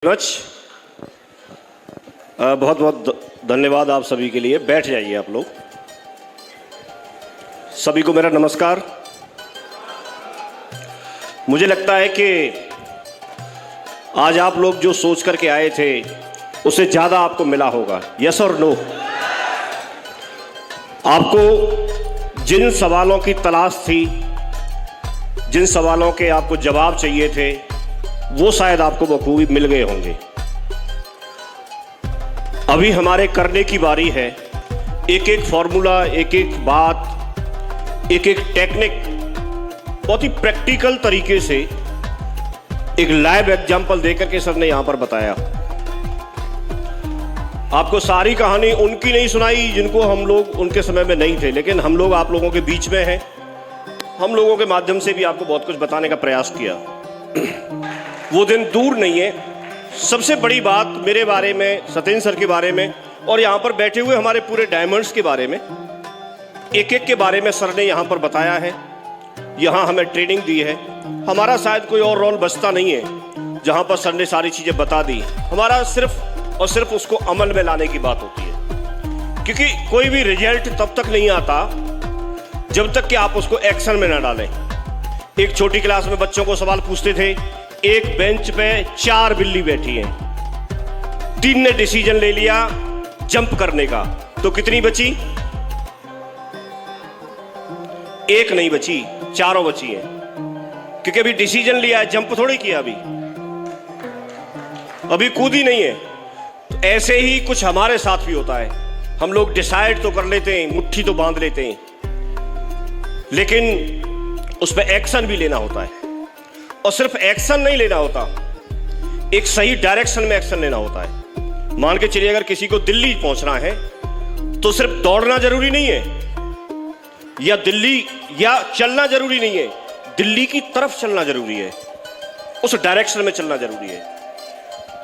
Much बहुत बहुत धन्यवाद आप सभी के लिए। बैठ जाइए आप लोग। सभी को मेरा नमस्कार। मुझे लगता है कि आज आप लोग जो सोच करके आए थे उससे ज़्यादा आपको मिला होगा। यस और नो? आपको जिन सवालों की तलाश थी, जिन सवालों के आपको जवाब चाहिए थे, वो शायद आपको बखूबी मिल गए होंगे। अभी हमारे करने की बारी है। एक एक फॉर्मूला, एक एक बात, एक एक टेक्निक बहुत ही प्रैक्टिकल तरीके से एक लाइव एग्जाम्पल देकर के सर ने यहां पर बताया। आपको सारी कहानी उनकी नहीं सुनाई जिनको हम लोग उनके समय में नहीं थे, लेकिन हम लोग आप लोगों के बीच में हैं। हम लोगों के माध्यम से भी आपको बहुत कुछ बताने का प्रयास किया। वो दिन दूर नहीं है। सबसे बड़ी बात मेरे बारे में, सत्येंद्र सर के बारे में और यहाँ पर बैठे हुए हमारे पूरे डायमंड्स के बारे में, एक एक के बारे में सर ने यहाँ पर बताया है। यहाँ हमें ट्रेनिंग दी है। हमारा शायद कोई और रोल बचता नहीं है जहाँ पर सर ने सारी चीज़ें बता दी। हमारा सिर्फ और सिर्फ उसको अमल में लाने की बात होती है, क्योंकि कोई भी रिजल्ट तब तक नहीं आता जब तक कि आप उसको एक्शन में ना डालें। एक छोटी क्लास में बच्चों को सवाल पूछते थे। एक बेंच पे 4 बिल्ली बैठी हैं। 3 ने डिसीजन ले लिया जंप करने का, तो कितनी बची? 1 नहीं बची, 4 बची हैं, क्योंकि अभी डिसीजन लिया है, जंप थोड़ी किया, अभी कूदी नहीं है। तो ऐसे ही कुछ हमारे साथ भी होता है। हम लोग डिसाइड तो कर लेते हैं, मुट्ठी तो बांध लेते हैं, लेकिन उस पर एक्शन भी लेना होता है। और सिर्फ एक्शन नहीं लेना होता, एक सही डायरेक्शन में एक्शन लेना होता है। मान के चलिए अगर किसी को दिल्ली पहुंचना है तो सिर्फ दौड़ना जरूरी नहीं है, या दिल्ली या चलना जरूरी नहीं है, दिल्ली की तरफ चलना जरूरी है, उस डायरेक्शन में चलना जरूरी है।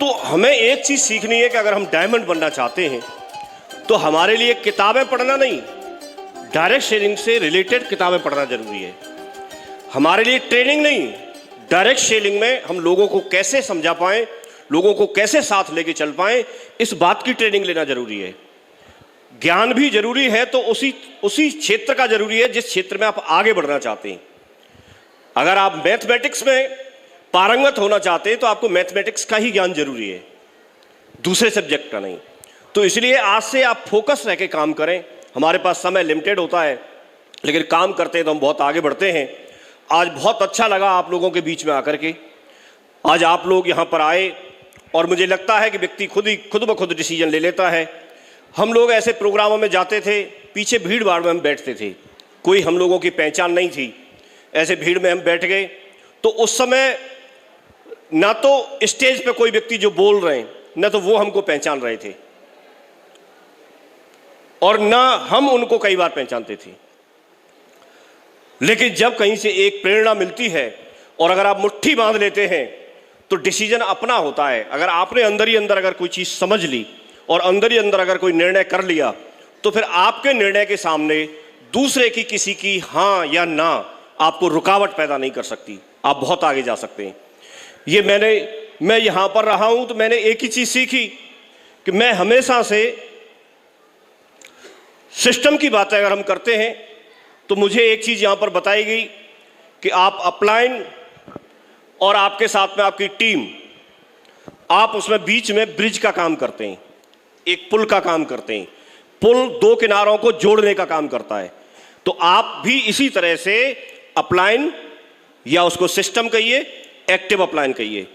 तो हमें एक चीज सीखनी है कि अगर हम डायमंड बनना चाहते हैं तो हमारे लिए किताबें पढ़ना नहीं, डायरेक्ट सेलिंग से रिलेटेड किताबें पढ़ना जरूरी है। हमारे लिए ट्रेनिंग नहीं, डायरेक्ट सेलिंग में हम लोगों को कैसे समझा पाएं, लोगों को कैसे साथ लेके चल पाएं, इस बात की ट्रेनिंग लेना जरूरी है। ज्ञान भी जरूरी है, तो उसी क्षेत्र का जरूरी है जिस क्षेत्र में आप आगे बढ़ना चाहते हैं। अगर आप मैथमेटिक्स में पारंगत होना चाहते हैं तो आपको मैथमेटिक्स का ही ज्ञान जरूरी है, दूसरे सब्जेक्ट का नहीं। तो इसलिए आज से आप फोकस रह के काम करें। हमारे पास समय लिमिटेड होता है, लेकिन काम करते हैं तो हम बहुत आगे बढ़ते हैं। आज बहुत अच्छा लगा आप लोगों के बीच में आकर के। आज आप लोग यहाँ पर आए और मुझे लगता है कि व्यक्ति खुद ब खुद डिसीजन ले लेता है। हम लोग ऐसे प्रोग्रामों में जाते थे, पीछे भीड़ भाड़ में हम बैठते थे, कोई हम लोगों की पहचान नहीं थी। ऐसे भीड़ में हम बैठ गए तो उस समय ना तो स्टेज पे कोई व्यक्ति जो बोल रहे हैं, ना तो वो हमको पहचान रहे थे, और ना हम उनको कई बार पहचानते थे। लेकिन जब कहीं से एक प्रेरणा मिलती है और अगर आप मुट्ठी बांध लेते हैं तो डिसीजन अपना होता है। अगर आपने अंदर ही अंदर अगर कोई चीज समझ ली और अंदर ही अंदर अगर कोई निर्णय कर लिया, तो फिर आपके निर्णय के सामने दूसरे की किसी की हाँ या ना आपको रुकावट पैदा नहीं कर सकती। आप बहुत आगे जा सकते हैं। मैं यहां पर रहा हूं तो मैंने एक ही चीज सीखी कि मैं हमेशा से सिस्टम की बातें अगर हम करते हैं तो मुझे एक चीज यहां पर बताई गई कि आप अपलाइन और आपके साथ में आपकी टीम, आप उसमें बीच में ब्रिज का काम करते हैं, एक पुल का काम करते हैं। पुल 2 किनारों को जोड़ने का काम करता है। तो आप भी इसी तरह से अपलाइन, या उसको सिस्टम कहिए, एक्टिव अपलाइन कहिए,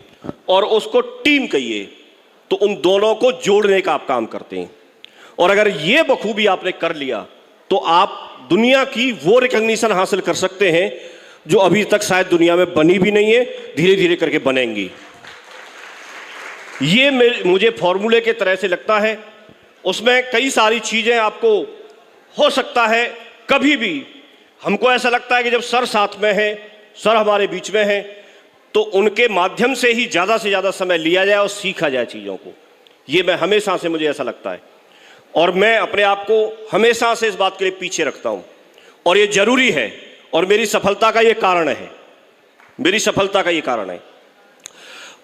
और उसको टीम कहिए, तो उन दोनों को जोड़ने का आप काम करते हैं। और अगर ये बखूबी आपने कर लिया तो आप दुनिया की वो रिकॉग्निशन हासिल कर सकते हैं जो अभी तक शायद दुनिया में बनी भी नहीं है, धीरे धीरे करके बनेंगी। ये मुझे फॉर्मूले के तरह से लगता है। उसमें कई सारी चीजें आपको हो सकता है कभी भी हमको ऐसा लगता है कि जब सर साथ में है, सर हमारे बीच में है, तो उनके माध्यम से ही ज्यादा से ज्यादा समय लिया जाए और सीखा जाए चीजों को। ये मैं हमेशा से, मुझे ऐसा लगता है, और मैं अपने आप को हमेशा से इस बात के लिए पीछे रखता हूं, और ये जरूरी है, और मेरी सफलता का ये कारण है। मेरी सफलता का ये कारण है।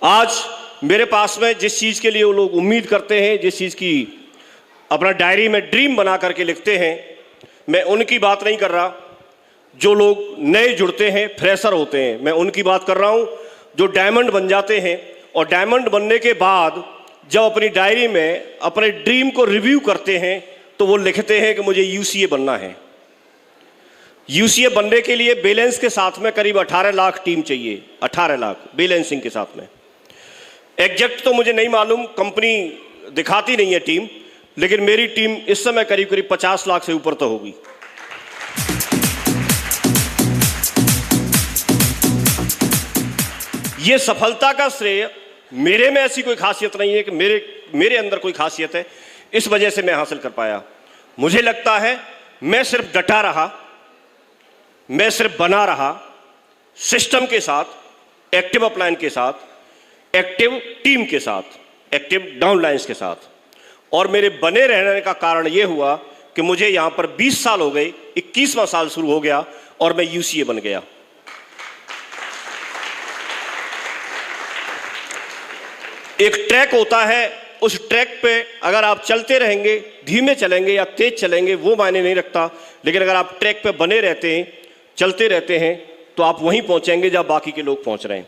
आज मेरे पास में जिस चीज़ के लिए वो लोग उम्मीद करते हैं, जिस चीज़ की अपना डायरी में ड्रीम बना करके लिखते हैं, मैं उनकी बात नहीं कर रहा। जो लोग नए जुड़ते हैं, फ्रेशर होते हैं, मैं उनकी बात कर रहा हूँ। जो डायमंड बन जाते हैं और डायमंड बनने के बाद जब अपनी डायरी में अपने ड्रीम को रिव्यू करते हैं तो वो लिखते हैं कि मुझे यूसीए बनना है। यूसीए बनने के लिए बैलेंस के साथ में करीब 18 लाख टीम चाहिए, 18 लाख बैलेंसिंग के साथ में। एग्जैक्ट तो मुझे नहीं मालूम, कंपनी दिखाती नहीं है टीम, लेकिन मेरी टीम इस समय करीब करीब 50 लाख से ऊपर तो होगी। ये सफलता का श्रेय मेरे में ऐसी कोई खासियत नहीं है कि मेरे अंदर कोई खासियत है इस वजह से मैं हासिल कर पाया। मुझे लगता है मैं सिर्फ डटा रहा, मैं सिर्फ बना रहा, सिस्टम के साथ, एक्टिव अपलाइन के साथ, एक्टिव टीम के साथ, एक्टिव डाउनलाइंस के साथ। और मेरे बने रहने का कारण यह हुआ कि मुझे यहां पर 20 साल हो गए, 21वां साल शुरू हो गया और मैं यूसीए बन गया। एक ट्रैक होता है, उस ट्रैक पे अगर आप चलते रहेंगे, धीमे चलेंगे या तेज चलेंगे वो मायने नहीं रखता, लेकिन अगर आप ट्रैक पे बने रहते हैं, चलते रहते हैं, तो आप वहीं पहुंचेंगे जहां बाकी के लोग पहुंच रहे हैं।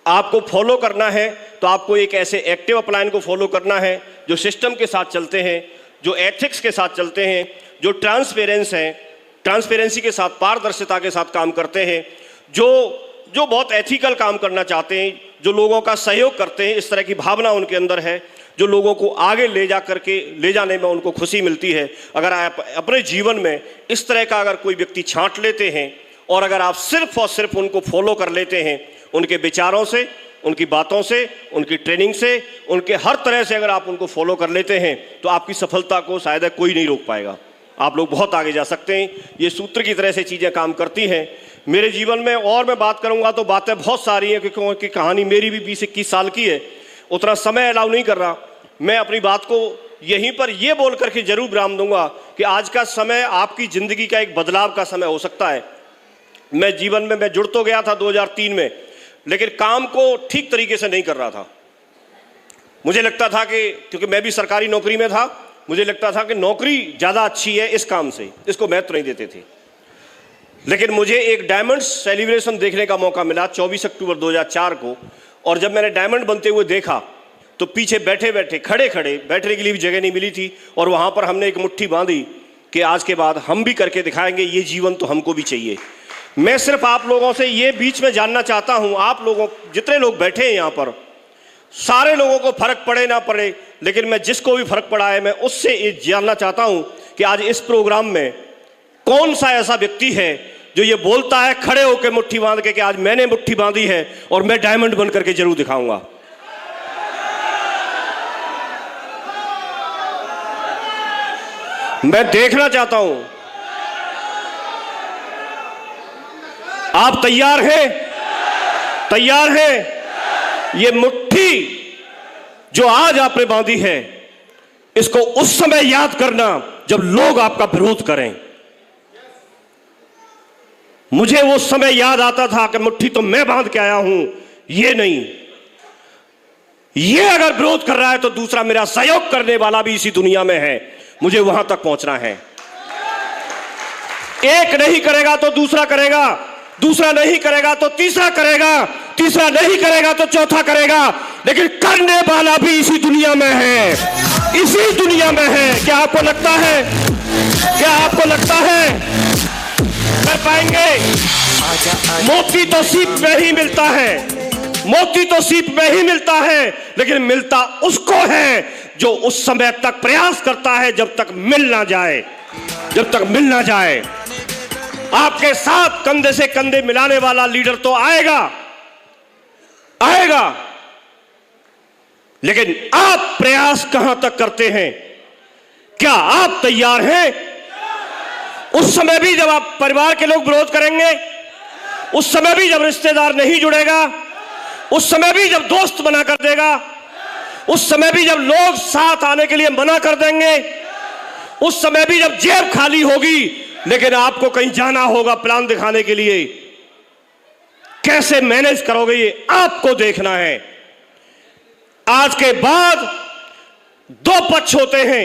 आपको फॉलो करना है तो आपको एक ऐसे एक्टिव अपलाइन को फॉलो करना है जो सिस्टम के साथ चलते हैं, जो एथिक्स के साथ चलते हैं, जो ट्रांसपेरेंसी के साथ, पारदर्शिता के साथ काम करते हैं, जो बहुत एथिकल काम करना चाहते हैं, जो लोगों का सहयोग करते हैं, इस तरह की भावना उनके अंदर है, जो लोगों को आगे ले जाने में उनको खुशी मिलती है। अगर आप अपने जीवन में इस तरह का अगर कोई व्यक्ति छांट लेते हैं और अगर आप सिर्फ और सिर्फ उनको फॉलो कर लेते हैं, उनके विचारों से, उनकी बातों से, उनकी ट्रेनिंग से, उनके हर तरह से अगर आप उनको फॉलो कर लेते हैं तो आपकी सफलता को शायद कोई नहीं रोक पाएगा। आप लोग बहुत आगे जा सकते हैं। ये सूत्र की तरह से चीज़ें काम करती हैं मेरे जीवन में। और मैं बात करूंगा तो बातें बहुत सारी हैं, क्योंकि कहानी मेरी भी 20-21 साल की है, उतना समय अलाउ नहीं कर रहा। मैं अपनी बात को यहीं पर यह बोल करके जरूर विराम दूंगा कि आज का समय आपकी ज़िंदगी का एक बदलाव का समय हो सकता है। मैं जीवन में मैं जुड़ तो गया था 2003 में, लेकिन काम को ठीक तरीके से नहीं कर रहा था। मुझे लगता था कि क्योंकि मैं भी सरकारी नौकरी में था, मुझे लगता था कि नौकरी ज़्यादा अच्छी है इस काम से, इसको महत्व नहीं देते थे। लेकिन मुझे एक डायमंड सेलिब्रेशन देखने का मौका मिला 24 अक्टूबर 2004 को, और जब मैंने डायमंड बनते हुए देखा तो पीछे बैठे खड़े बैठने के लिए भी जगह नहीं मिली थी, और वहाँ पर हमने एक मुट्ठी बांधी कि आज के बाद हम भी करके दिखाएंगे, ये जीवन तो हमको भी चाहिए। मैं सिर्फ आप लोगों से ये बीच में जानना चाहता हूँ, आप लोगों जितने लोग बैठे हैं यहाँ पर, सारे लोगों को फर्क पड़े ना पड़े, लेकिन मैं जिसको भी फर्क पड़ा है मैं उससे ये जानना चाहता हूँ कि आज इस प्रोग्राम में कौन सा ऐसा व्यक्ति है जो ये बोलता है खड़े होकर मुट्ठी बांध के कि आज मैंने मुट्ठी बांधी है और मैं डायमंड बन करके जरूर दिखाऊंगा। मैं देखना चाहता हूं, आप तैयार हैं? तैयार हैं? ये मुट्ठी जो आज आपने बांधी है, इसको उस समय याद करना जब लोग आपका विरोध करें। मुझे वो समय याद आता था कि मुट्ठी तो मैं बांध के आया हूं, ये नहीं। ये अगर विरोध कर रहा है तो दूसरा मेरा सहयोग करने वाला भी इसी दुनिया में है, मुझे वहां तक पहुंचना है। एक नहीं करेगा तो दूसरा करेगा, दूसरा नहीं करेगा तो तीसरा करेगा, तीसरा नहीं करेगा तो चौथा करेगा, लेकिन करने वाला भी इसी दुनिया में है, इसी दुनिया में है। क्या आपको लगता है, क्या आपको लगता है कर पाएंगे? मोती तो सीप में ही मिलता है, मोती तो सीप में ही मिलता है, लेकिन मिलता उसको है जो उस समय तक प्रयास करता है जब तक मिल ना जाए, जब तक मिल ना जाए। आपके साथ कंधे से कंधे मिलाने वाला लीडर तो आएगा, आएगा, लेकिन आप प्रयास कहां तक करते हैं? क्या आप तैयार हैं? उस समय भी जब आप परिवार के लोग विरोध करेंगे, उस समय भी जब रिश्तेदार नहीं जुड़ेगा, उस समय भी जब दोस्त मना कर देगा, उस समय भी जब लोग साथ आने के लिए मना कर देंगे, उस समय भी जब जेब खाली होगी, लेकिन आपको कहीं जाना होगा प्लान दिखाने के लिए, कैसे मैनेज करोगे ये आपको देखना है। आज के बाद दो पक्ष होते हैं।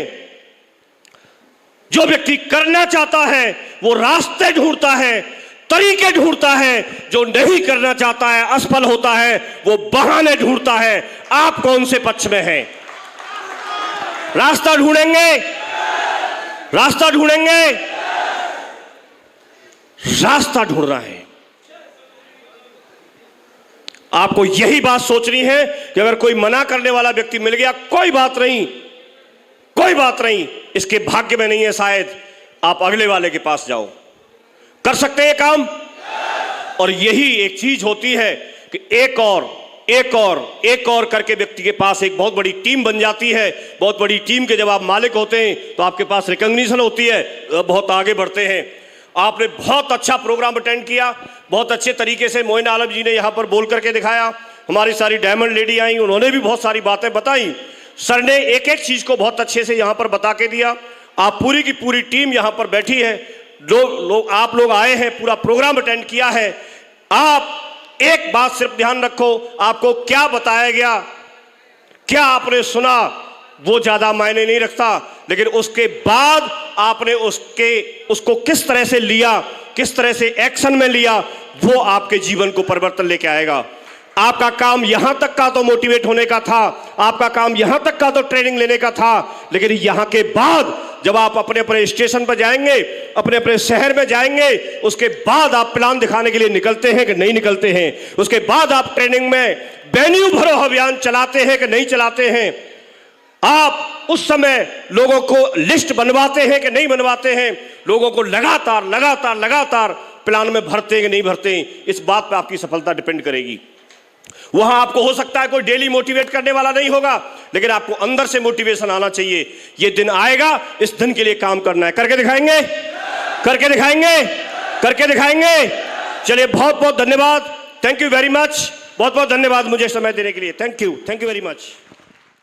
जो व्यक्ति करना चाहता है वो रास्ते ढूंढता है, तरीके ढूंढता है। जो नहीं करना चाहता है, असफल होता है, वो बहाने ढूंढता है। आप कौन से पक्ष में हैं? रास्ता ढूंढेंगे, रास्ता ढूंढेंगे, रास्ता ढूंढना है। आपको यही बात सोचनी है कि अगर कोई मना करने वाला व्यक्ति मिल गया, कोई बात नहीं, कोई बात नहीं, इसके भाग्य में नहीं है शायद, आप अगले वाले के पास जाओ, कर सकते हैं काम। और यही एक चीज होती है कि एक और करके व्यक्ति के पास एक बहुत बड़ी टीम बन जाती है। बहुत बड़ी टीम के जब आप मालिक होते हैं तो आपके पास रिकॉग्निशन होती है, बहुत आगे बढ़ते हैं। आपने बहुत अच्छा प्रोग्राम अटेंड किया, बहुत अच्छे तरीके से मोइन आलम जी ने यहाँ पर बोल करके दिखाया। हमारी सारी डायमंड लेडी आई, उन्होंने भी बहुत सारी बातें बताई। सर ने एक एक चीज को बहुत अच्छे से यहाँ पर बता के दिया। आप पूरी की पूरी टीम यहाँ पर बैठी है, आप लोग आए हैं, पूरा प्रोग्राम अटेंड किया है। आप एक बात सिर्फ ध्यान रखो, आपको क्या बताया गया, क्या आपने सुना, वो ज्यादा मायने नहीं रखता, लेकिन उसके बाद आपने उसको किस तरह से लिया, किस तरह से एक्शन में लिया, वो आपके जीवन को परिवर्तन लेके आएगा। आपका काम यहां तक का तो मोटिवेट होने का था, आपका काम यहां तक का तो ट्रेनिंग लेने का था, लेकिन यहां के बाद जब आप अपने अपने स्टेशन पर जाएंगे, अपने अपने शहर में जाएंगे, उसके बाद आप प्लान दिखाने के लिए निकलते हैं कि नहीं निकलते हैं, उसके बाद आप ट्रेनिंग में वेन्यू भरो अभियान चलाते हैं कि नहीं चलाते हैं, आप उस समय लोगों को लिस्ट बनवाते हैं कि नहीं बनवाते हैं, लोगों को लगातार लगातार लगातार प्लान में भरते हैं कि नहीं भरते हैं, इस बात पर आपकी सफलता डिपेंड करेगी। वहां आपको हो सकता है कोई डेली मोटिवेट करने वाला नहीं होगा, लेकिन आपको अंदर से मोटिवेशन आना चाहिए। ये दिन आएगा, इस दिन के लिए काम करना है। करके दिखाएंगे, करके दिखाएंगे, करके दिखाएंगे। चलिए, बहुत बहुत धन्यवाद, थैंक यू वेरी मच, बहुत बहुत धन्यवाद मुझे समय देने के लिए। Thank you very much.